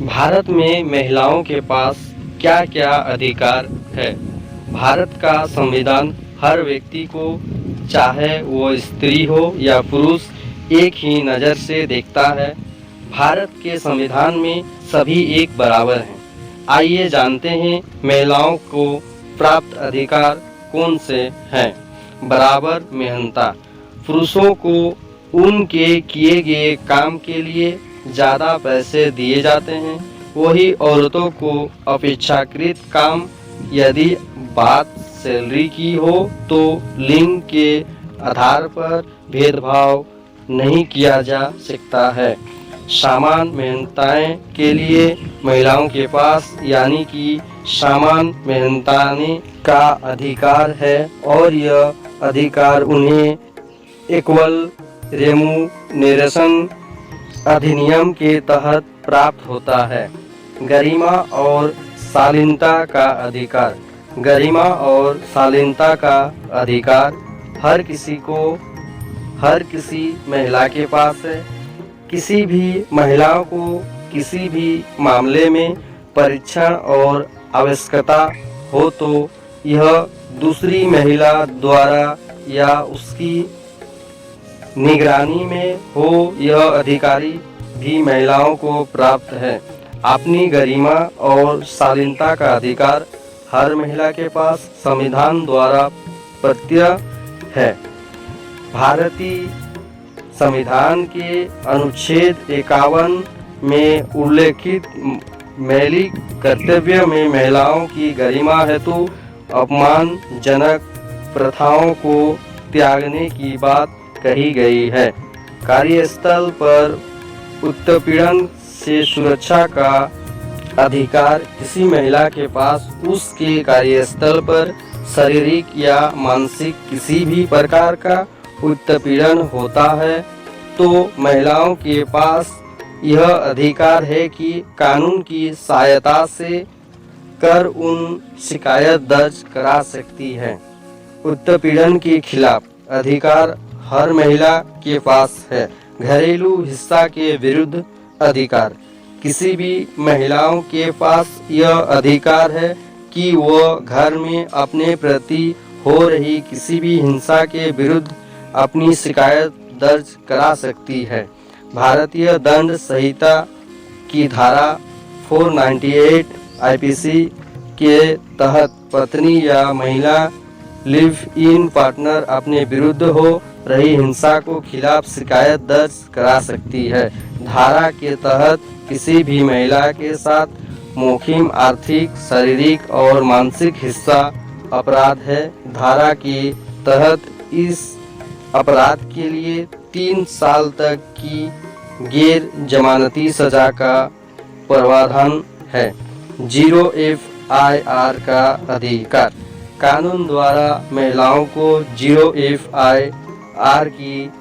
भारत में महिलाओं के पास क्या क्या अधिकार है। भारत का संविधान हर व्यक्ति को, चाहे वो स्त्री हो या पुरुष, एक ही नज़र से देखता है। भारत के संविधान में सभी एक बराबर हैं। आइए जानते हैं महिलाओं को प्राप्त अधिकार कौन से हैं। बराबर मेहनता, पुरुषों को उनके किए गए काम के लिए ज़्यादा पैसे दिए जाते हैं, वही औरतों को अपेक्षाकृत काम। यदि बात सैलरी की हो तो लिंग के आधार पर भेदभाव नहीं किया जा सकता है। समान मेहनताने के लिए महिलाओं के पास यानी कि समान मेहनताने का अधिकार है और यह अधिकार उन्हें इक्वल रेम्यूनरेशन अधिनियम के तहत प्राप्त होता है। गरिमा और शालीनता का अधिकार। गरिमा और शालीनता का अधिकार हर किसी महिला के पास है। किसी भी महिला को किसी भी मामले में परीक्षण और आवश्यकता हो तो यह दूसरी महिला द्वारा या उसकी निगरानी में हो, यह अधिकारी भी महिलाओं को प्राप्त है। अपनी गरिमा और शालीनता का अधिकार हर महिला के पास संविधान द्वारा प्रत्यय है। भारतीय संविधान के अनुच्छेद 51 में उल्लेखित मौलिक कर्तव्य में महिलाओं की गरिमा हेतु अपमानजनक प्रथाओं को त्यागने की बात कही गई है। कार्यस्थल पर उत्पीड़न से सुरक्षा का अधिकार। किसी महिला के पास उसके कार्यस्थल पर शारीरिक या मानसिक किसी भी प्रकार का उत्पीड़न होता है तो महिलाओं के पास यह अधिकार है कि कानून की सहायता से कर उन शिकायत दर्ज करा सकती है। उत्पीड़न के खिलाफ अधिकार हर महिला के पास है। घरेलू हिंसा के विरुद्ध अधिकार। किसी भी महिलाओं के पास यह अधिकार है कि वह घर में अपने प्रति हो रही किसी भी हिंसा के विरुद्ध अपनी शिकायत दर्ज करा सकती है। भारतीय दंड संहिता की धारा 498 आईपीसी के तहत पत्नी या महिला लिव इन पार्टनर अपने विरुद्ध हो रही हिंसा को खिलाफ शिकायत दर्ज करा सकती है। धारा के तहत किसी भी महिला के साथ मौखिक, आर्थिक, शारीरिक और मानसिक हिंसा अपराध है। धारा के तहत इस अपराध के लिए 3 साल तक की गैर जमानती सजा का प्रावधान है। 0 FIR का अधिकार। कानून द्वारा महिलाओं को 0 FIR की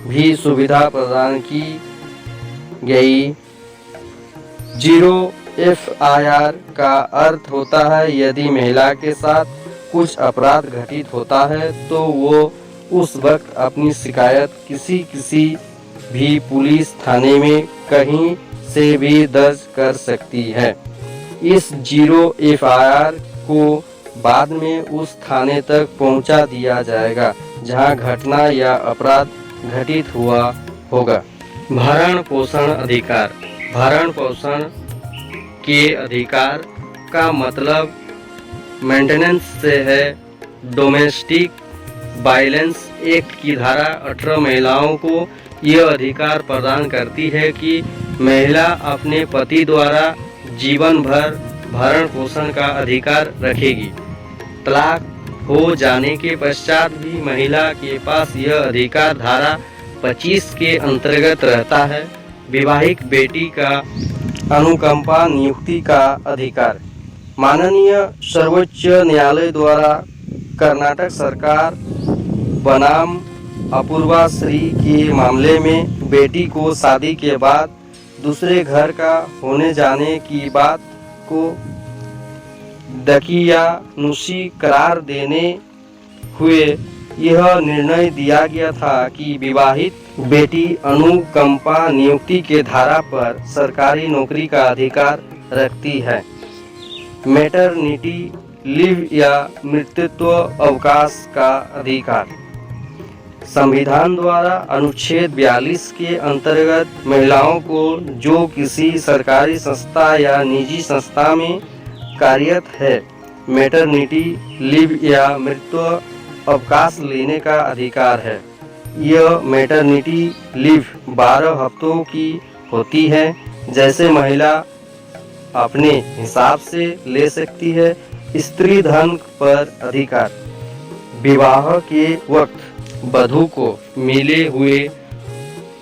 भी सुविधा प्रदान की गई। 0 FIR का अर्थ होता है यदि महिला के साथ कुछ अपराध घटित होता है तो वो उस वक्त अपनी शिकायत किसी भी पुलिस थाने में कहीं से भी दर्ज कर सकती है। इस 0 FIR को बाद में उस थाने तक पहुंचा दिया जाएगा जहां घटना या अपराध घटित हुआ होगा। भरण पोषण अधिकार। भरण पोषण के अधिकार का मतलब मेंटेनेंस से है। डोमेस्टिक वायलेंस एक्ट की धारा 18 महिलाओं को यह अधिकार प्रदान करती है कि महिला अपने पति द्वारा जीवन भर भरण पोषण का अधिकार रखेगी। तलाक हो जाने के पश्चात भी महिला के पास यह अधिकार धारा 25 के अंतर्गत रहता है। विवाहित बेटी का अनुकंपा नियुक्ति का अधिकार। माननीय सर्वोच्च न्यायालय द्वारा कर्नाटक सरकार बनाम अपूर्वा श्री के मामले में बेटी को शादी के बाद दूसरे घर का होने जाने की बात को दकियानुसी करार देने हुए यह निर्णय दिया गया था कि विवाहित बेटी अनुकंपा नियुक्ति के धारा पर सरकारी नौकरी का अधिकार रखती है। मैटरनिटी लीव या मातृत्व अवकाश का अधिकार संविधान द्वारा अनुच्छेद 42 के अंतर्गत महिलाओं को जो किसी सरकारी संस्था या निजी संस्था में कार्यरत है मैटरनिटी लीव या मातृत्व अवकाश लेने का अधिकार है। यह मैटरनिटी लीव 12 हफ्तों की होती है। जैसे महिला अपने हिसाब से ले सकती है। स्त्री धन पर अधिकार विवाह के वक्त वधू को मिले हुए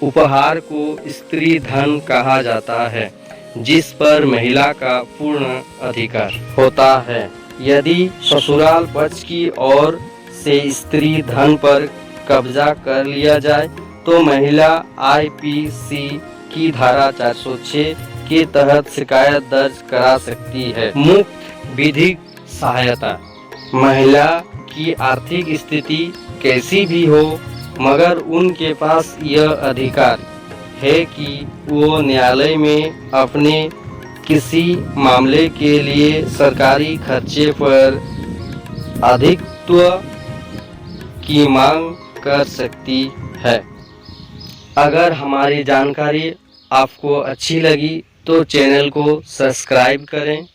उपहार को स्त्री धन कहा जाता है, जिस पर महिला का पूर्ण अधिकार होता है। यदि ससुराल पक्ष की ओर से स्त्री धन पर कब्जा कर लिया जाए तो महिला आईपीसी की धारा 406 के तहत शिकायत दर्ज करा सकती है। मुफ्त विधिक सहायता महिला की आर्थिक स्थिति कैसी भी हो मगर उनके पास यह अधिकार है कि वो न्यायालय में अपने किसी मामले के लिए सरकारी खर्चे पर अधिकत्व की मांग कर सकती है। अगर हमारी जानकारी आपको अच्छी लगी तो चैनल को सब्सक्राइब करें।